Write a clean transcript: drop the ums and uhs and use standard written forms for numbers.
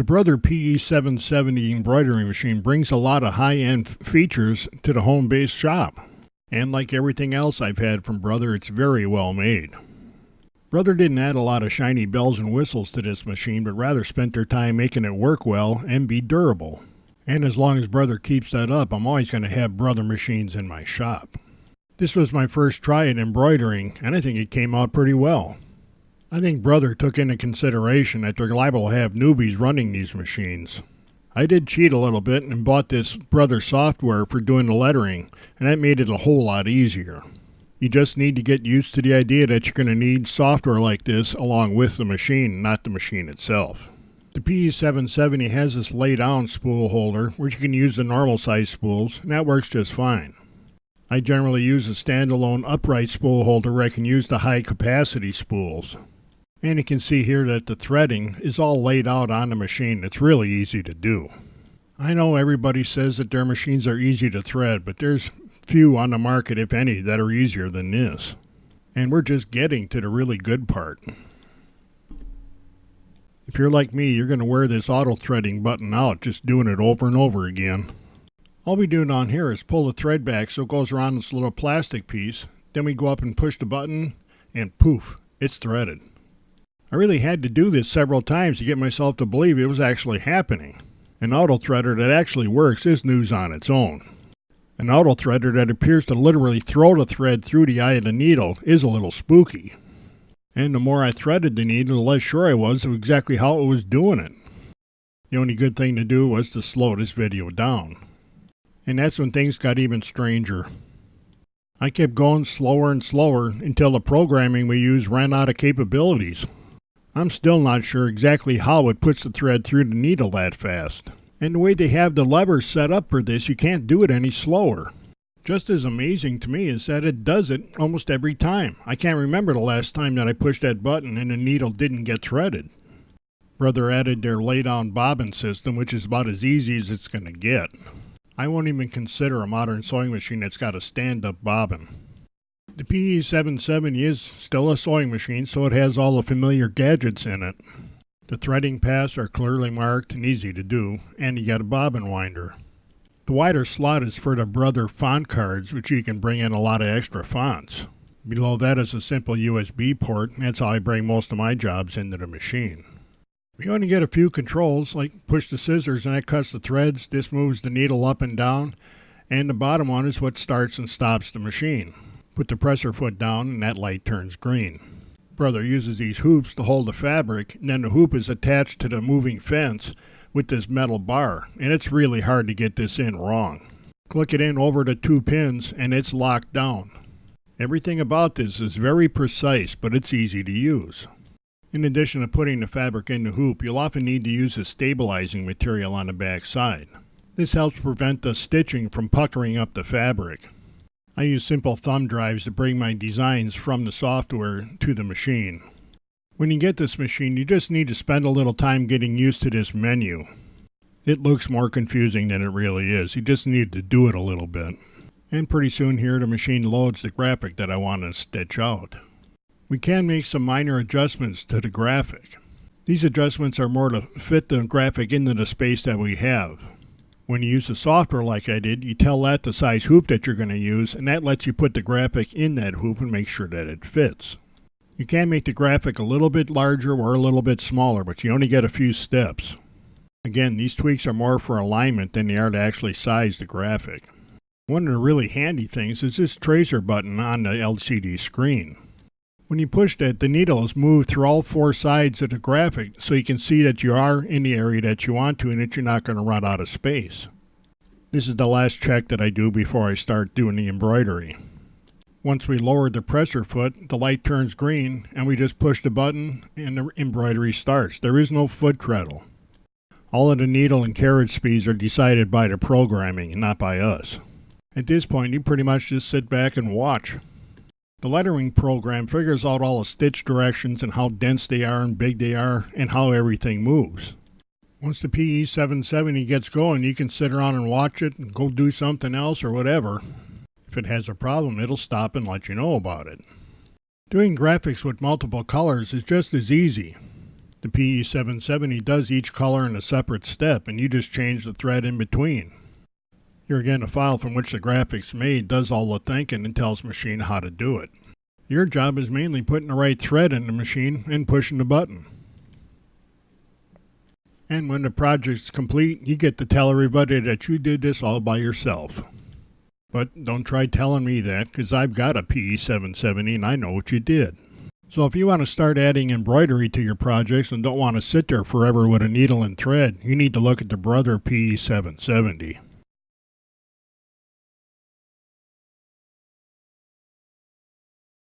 The Brother PE-770 embroidery machine brings a lot of high-end features to the home-based shop. And like everything else I've had from Brother, it's very well made. Brother didn't add a lot of shiny bells and whistles to this machine, but rather spent their time making it work well and be durable. And as long as Brother keeps that up, I'm always going to have Brother machines in my shop. This was my first try at embroidering, and I think it came out pretty well. I think Brother took into consideration that they're liable to have newbies running these machines. I did cheat a little bit and bought this Brother software for doing the lettering, and that made it a whole lot easier. You just need to get used to the idea that you're going to need software like this along with the machine, not the machine itself. The PE-770 has this lay-down spool holder, which you can use the normal size spools, and that works just fine. I generally use a standalone upright spool holder where I can use the high-capacity spools. And you can see here that the threading is all laid out on the machine. It's really easy to do. I know everybody says that their machines are easy to thread, but there's few on the market, if any, that are easier than this. And we're just getting to the really good part. If you're like me, you're going to wear this auto threading button out, just doing it over and over again. All we do down here is pull the thread back so it goes around this little plastic piece. Then we go up and push the button, and poof, it's threaded. I really had to do this several times to get myself to believe it was actually happening. An auto threader that actually works is news on its own. An auto threader that appears to literally throw the thread through the eye of the needle is a little spooky. And the more I threaded the needle, the less sure I was of exactly how it was doing it. The only good thing to do was to slow this video down. And that's when things got even stranger. I kept going slower and slower until the programming we used ran out of capabilities. I'm still not sure exactly how it puts the thread through the needle that fast. And the way they have the levers set up for this, you can't do it any slower. Just as amazing to me is that it does it almost every time. I can't remember the last time that I pushed that button and the needle didn't get threaded. Brother added their lay-down bobbin system, which is about as easy as it's going to get. I won't even consider a modern sewing machine that's got a stand-up bobbin. The PE-770 is still a sewing machine, so it has all the familiar gadgets in it. The threading paths are clearly marked and easy to do, and you got a bobbin winder. The wider slot is for the Brother font cards, which you can bring in a lot of extra fonts. Below that is a simple USB port, and that's how I bring most of my jobs into the machine. You only get a few controls, like push the scissors and that cuts the threads, this moves the needle up and down, and the bottom one is what starts and stops the machine. Put the presser foot down and that light turns green. Brother uses these hoops to hold the fabric, and then the hoop is attached to the moving fence with this metal bar, and it's really hard to get this in wrong. Click it in over the 2 pins and it's locked down. Everything about this is very precise, but it's easy to use. In addition to putting the fabric in the hoop, you'll often need to use a stabilizing material on the back side. This helps prevent the stitching from puckering up the fabric. I use simple thumb drives to bring my designs from the software to the machine. When you get this machine, you just need to spend a little time getting used to this menu. It looks more confusing than it really is. You just need to do it a little bit. And pretty soon here the machine loads the graphic that I want to stitch out. We can make some minor adjustments to the graphic. These adjustments are more to fit the graphic into the space that we have. When you use the software like I did, you tell that the size hoop that you're going to use, and that lets you put the graphic in that hoop and make sure that it fits. You can make the graphic a little bit larger or a little bit smaller, but you only get a few steps. Again, these tweaks are more for alignment than they are to actually size the graphic. One of the really handy things is this tracer button on the LCD screen. When you push that, the needle is moved through all 4 sides of the graphic so you can see that you are in the area that you want to and that you're not going to run out of space. This is the last check that I do before I start doing the embroidery. Once we lower the presser foot, the light turns green and we just push the button and the embroidery starts. There is no foot treadle. All of the needle and carriage speeds are decided by the programming and not by us. At this point, you pretty much just sit back and watch. The lettering program figures out all the stitch directions and how dense they are and big they are and how everything moves. Once the PE-770 gets going, you can sit around and watch it and go do something else or whatever. If it has a problem, it'll stop and let you know about it. Doing graphics with multiple colors is just as easy. The PE-770 does each color in a separate step, and you just change the thread in between. Here again, a file from which the graphic's made does all the thinking and tells machine how to do it. Your job is mainly putting the right thread in the machine and pushing the button. And when the project's complete, you get to tell everybody that you did this all by yourself. But don't try telling me that, because I've got a PE-770 and I know what you did. So if you want to start adding embroidery to your projects and don't want to sit there forever with a needle and thread, you need to look at the brother PE-770.